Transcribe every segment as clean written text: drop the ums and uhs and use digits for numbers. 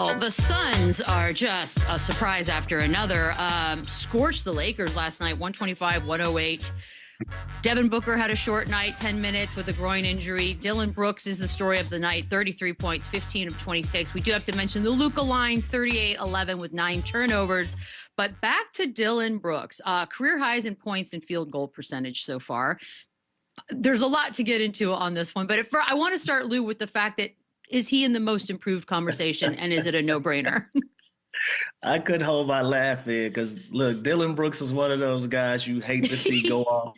Well, the Suns are just a surprise after another. Scorched the Lakers last night, 125-108. Devin Booker had a short night, 10 minutes with a groin injury. Dillon Brooks is the story of the night, 33 points, 15 of 26. We do have to mention the Luka line, 38-11 with 9 turnovers. But back to Dillon Brooks, career highs in points and field goal percentage so far. There's a lot to get into on this one, but I want to start, Lou, with the fact that is he in the most improved conversation, and is it a no-brainer? I couldn't hold my laugh in because, look, Dillon Brooks is one of those guys you hate to see go off.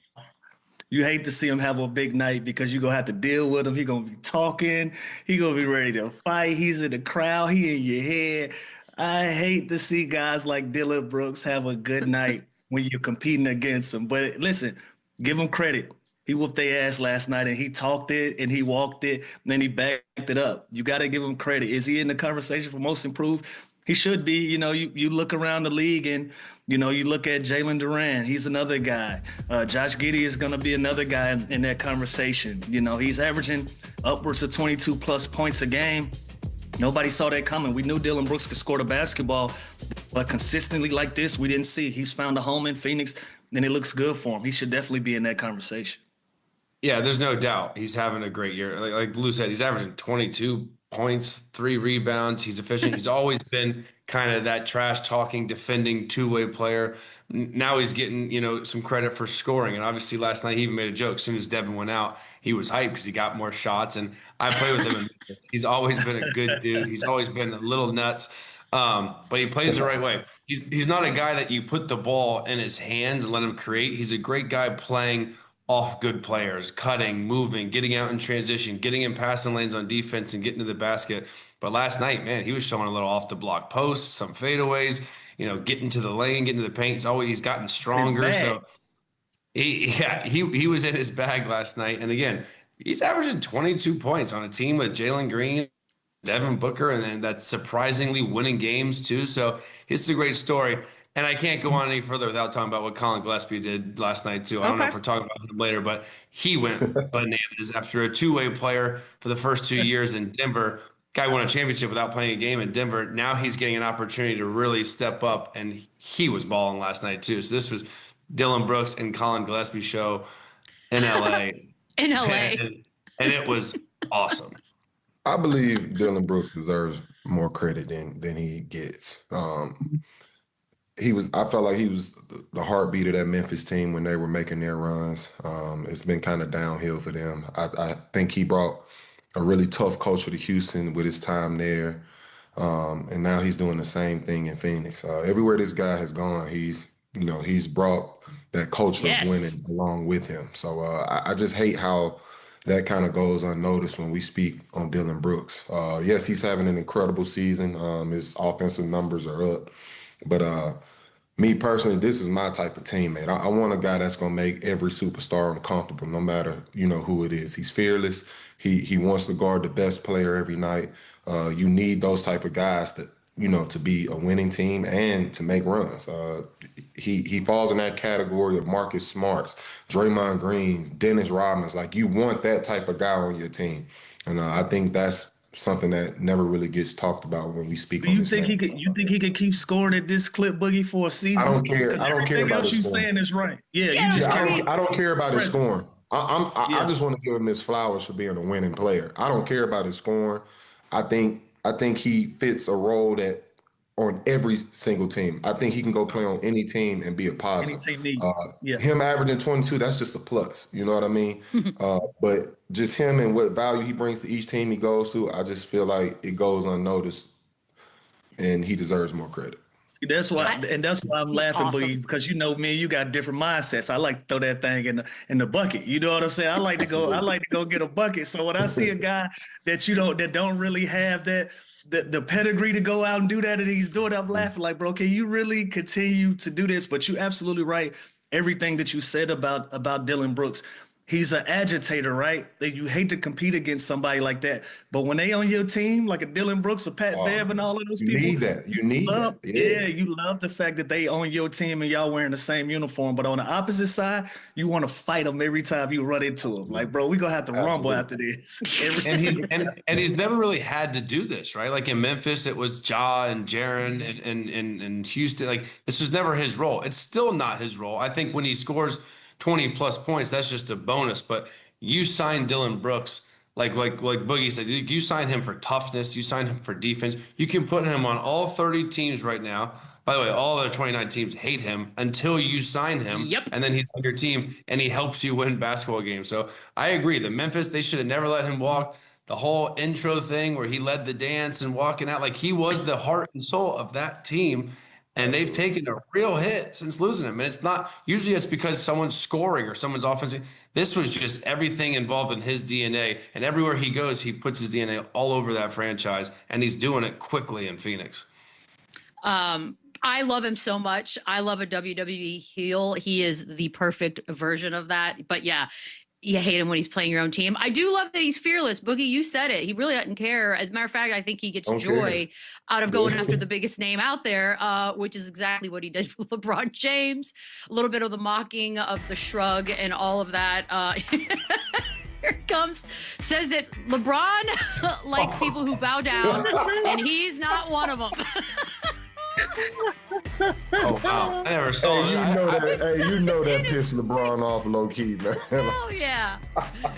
You hate to see him have a big night because you're going to have to deal with him. He's going to be talking. He's going to be ready to fight. He's in the crowd. He in your head. I hate to see guys like Dillon Brooks have a good night when you're competing against him. But listen, give him credit. He whooped their ass last night, and he talked it, and he walked it, and then he backed it up. You got to give him credit. Is he in the conversation for most improved? He should be. You know, you look around the league, and, you know, you look at Jalen Duran. He's another guy. Josh Giddey is going to be another guy in that conversation. You know, he's averaging upwards of 22-plus points a game. Nobody saw that coming. We knew Dillon Brooks could score the basketball, but consistently like this, we didn't see. He's found a home in Phoenix, and it looks good for him. He should definitely be in that conversation. Yeah, there's no doubt he's having a great year. Like Lou said, he's averaging 22 points, 3 rebounds. He's efficient. He's always been kind of that trash-talking, defending, two-way player. Now he's getting, you know, some credit for scoring. And obviously last night he even made a joke. As soon as Devin went out, he was hyped because he got more shots. And I play with him. He's always been a good dude. He's always been a little nuts, but he plays the right way. He's not a guy that you put the ball in his hands and let him create. He's a great guy playing off good players, cutting, moving, getting out in transition, getting in passing lanes on defense and getting to the basket. But last night, man, he was showing a little off the block posts, some fadeaways, you know, getting to the lane, getting to the paint. He's gotten stronger. So he was in his bag last night. And again, he's averaging 22 points on a team with Jalen Green, Devin Booker, and then that's surprisingly winning games too. So it's a great story. And I can't go on any further without talking about what Colin Gillespie did last night, too. I don't know if we're talking about him later, but he went bananas after a two-way player for the first 2 years in Denver. Guy won a championship without playing a game in Denver. Now he's getting an opportunity to really step up, and he was balling last night, too. So this was Dillon Brooks and Colin Gillespie show in L.A. In L.A. And it was awesome. I believe Dillon Brooks deserves more credit than he gets. I felt like he was the heartbeat of that Memphis team when they were making their runs. It's been kind of downhill for them. I think he brought a really tough culture to Houston with his time there. And now he's doing the same thing in Phoenix. Everywhere this guy has gone, he's brought that culture of winning along with him. So I just hate how that kind of goes unnoticed when we speak on Dillon Brooks. Yes, he's having an incredible season. His offensive numbers are up. But me personally, this is my type of teammate. I want a guy that's going to make every superstar uncomfortable, no matter, you know, who it is. He's fearless. He wants to guard the best player every night. You need those type of guys to be a winning team and to make runs. He falls in that category of Marcus Smarts, Draymond Greens, Dennis Rodmans. Like, you want that type of guy on your team. And I think that's something that never really gets talked about when we speak on this. You think he could keep scoring at this clip, Boogie, for a season? I don't care. I don't care about his scoring. Saying is right. I don't care about his scoring. I just want to give him his flowers for being a winning player. I don't care about his scoring. I think he fits a role that on every single team. I think he can go play on any team and be a positive. Any team needs. Him averaging 22, that's just a plus. You know what I mean? But just him and what value he brings to each team he goes to, I just feel like it goes unnoticed, and he deserves more credit. See, that's why I'm laughing, awesome. because you know me, you got different mindsets. I like to throw that thing in the bucket. You know what I'm saying? I like to go get a bucket. So when I see a guy that don't really have the pedigree to go out and do that, and he's doing it, I'm laughing like, bro, can you really continue to do this? But you're absolutely right. Everything that you said about Dillon Brooks, he's an agitator, right? That you hate to compete against somebody like that. But when they on your team, like a Dylan Brooks or Pat Bev and all of those You people, need that. You need love, that. yeah, you love the fact that they on your team and y'all wearing the same uniform. But on the opposite side, you want to fight them every time you run into them. Like, bro, we gonna have to rumble after this. And he's never really had to do this, right? Like in Memphis, it was Ja and Jaren and Houston. Like this was never his role. It's still not his role. I think when he scores 20 plus points, that's just a bonus. But you signed Dylan Brooks, like Boogie said, you signed him for toughness, you signed him for defense. You can put him on all 30 teams right now. By the way, all other 29 teams hate him until you sign him. Yep. And then he's on your team and he helps you win basketball games. So I agree. The Memphis, they should have never let him walk. The whole intro thing where he led the dance and walking out, like he was the heart and soul of that team. And they've taken a real hit since losing him. And it's not usually it's because someone's scoring or someone's offensive. This was just everything involved in his DNA. And everywhere he goes, he puts his DNA all over that franchise. And he's doing it quickly in Phoenix. I love him so much. I love a WWE heel. He is the perfect version of that. But yeah, you hate him when he's playing your own team. I do love that he's fearless. Boogie, you said it. He really doesn't care. As a matter of fact, I think he gets joy out of going after the biggest name out there, which is exactly what he did with LeBron James. A little bit of the mocking of the shrug and all of that. Here it comes. Says that LeBron likes people who bow down, and he's not one of them. Oh wow! I never saw that. You know that pissed LeBron off low key, man. Oh yeah.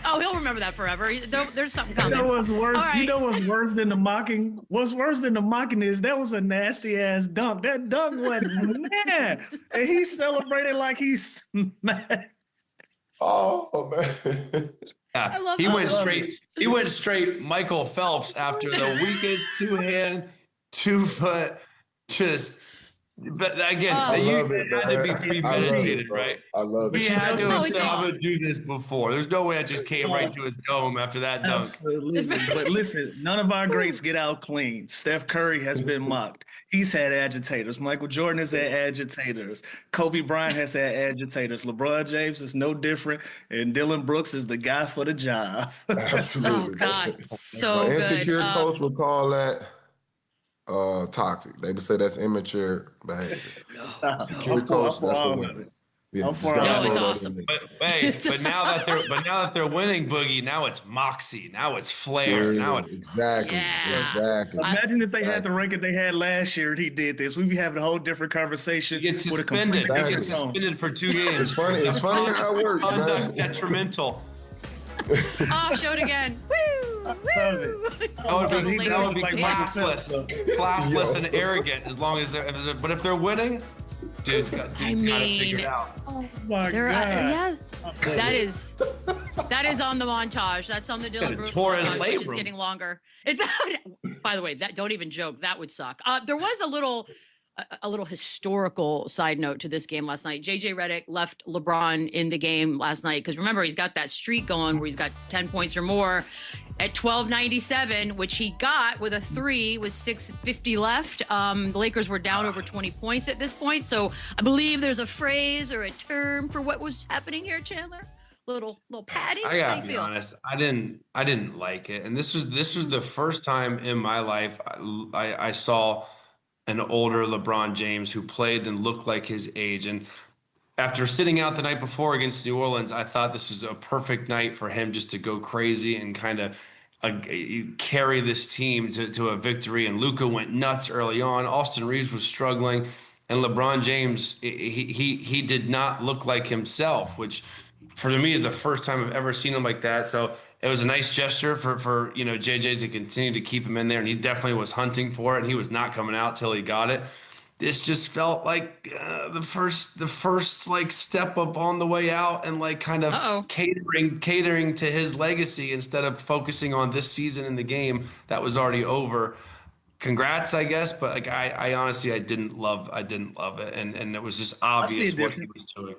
Oh, he'll remember that forever. There's something coming. You know what's worse? Right. You know what's worse than the mocking? What's worse than the mocking is that was a nasty ass dunk. That dunk wasn't man, and he celebrated like he's mad. Oh man. Yeah, he went straight Michael Phelps after the weakest 2-hand, 2-foot. But again, had to be premeditated, right? I love it. He had to have said, I'm going to do this before. There's no way I just came right to his dome after that dunk. Absolutely. But listen, none of our greats get out clean. Steph Curry has been mocked. He's had agitators. Michael Jordan has had agitators. Kobe Bryant has had agitators. LeBron James is no different. And Dylan Brooks is the guy for the job. Absolutely. Oh, God. So good. Insecure coach would call that toxic. They would say that's immature behavior. Secure coach, that's a winner. Yeah, no, it's awesome. But now that they're winning, Boogie, now it's moxie, now it's flair, now it's exactly. Imagine if they had the record they had last year and he did this. We'd be having a whole different conversation. He gets suspended. He gets suspended for 2 games. It's funny how it works, man. Detrimental. Oh, show it again. Woo! Woo! That would be classless and arrogant as long as but if they're winning, dude's got to figure it out. Oh my God. Yeah. That is on the montage. That's on the Dylan Brooks montage, which is getting longer. It's by the way, don't even joke. That would suck. There was a little historical side note to this game last night. JJ Redick left LeBron in the game last night because remember, he's got that streak going where he's got 10 points or more at 12:97, which he got with a 3 with 6:50 left. The Lakers were down over 20 points at this point. So I believe there's a phrase or a term for what was happening here, Chandler. Little padding. I gotta be honest. I didn't like it, and this was the first time in my life I saw an older LeBron James who played and looked like his age. And after sitting out the night before against New Orleans, I thought this was a perfect night for him just to go crazy and kind of carry this team to a victory. And Luka went nuts early on. Austin Reeves was struggling. And LeBron James, he did not look like himself, which for me is the first time I've ever seen him like that. So it was a nice gesture for JJ to continue to keep him in there, and he definitely was hunting for it. And he was not coming out till he got it. This just felt like the first like step up on the way out, and like kind of catering to his legacy instead of focusing on this season in the game that was already over. Congrats, I guess, but like I honestly I didn't love it, and it was just obvious what he was doing.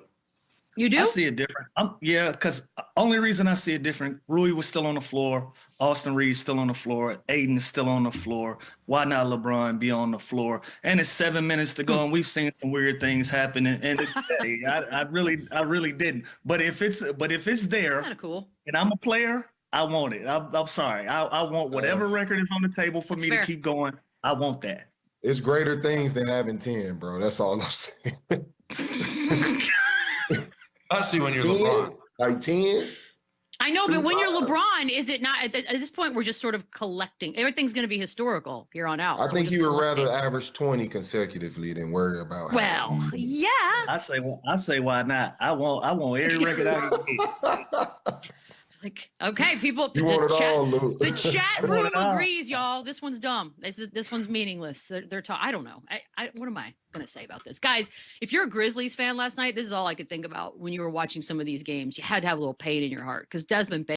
You do? I see it different. Yeah, because only reason I see it different, Rui was still on the floor. Austin Reed's still on the floor. Aiden is still on the floor. Why not LeBron be on the floor? And it's 7 minutes to go, and we've seen some weird things happen. And I really didn't. But if it's there, Kind of cool. and I'm a player, I want it. I'm sorry. I want whatever record is on the table for me fair. to keep going. I want that. It's greater things than having 10, bro. That's all I'm saying. I see when you're LeBron. Like 10? I know, but when you're LeBron, is it not? At this point, we're just sort of collecting. Everything's going to be historical here on out. I so think we're just you would collecting. rather average 20 consecutively than worry about. Well, yeah. I say why not? I want every record I can get. Like, okay, people. You want it all, Luke. The chat room it all. agrees, y'all. This one's dumb. This one's meaningless. They're I don't know. What am I gonna say about this, guys? If you're a Grizzlies fan last night, this is all I could think about when you were watching some of these games. You had to have a little pain in your heart because Desmond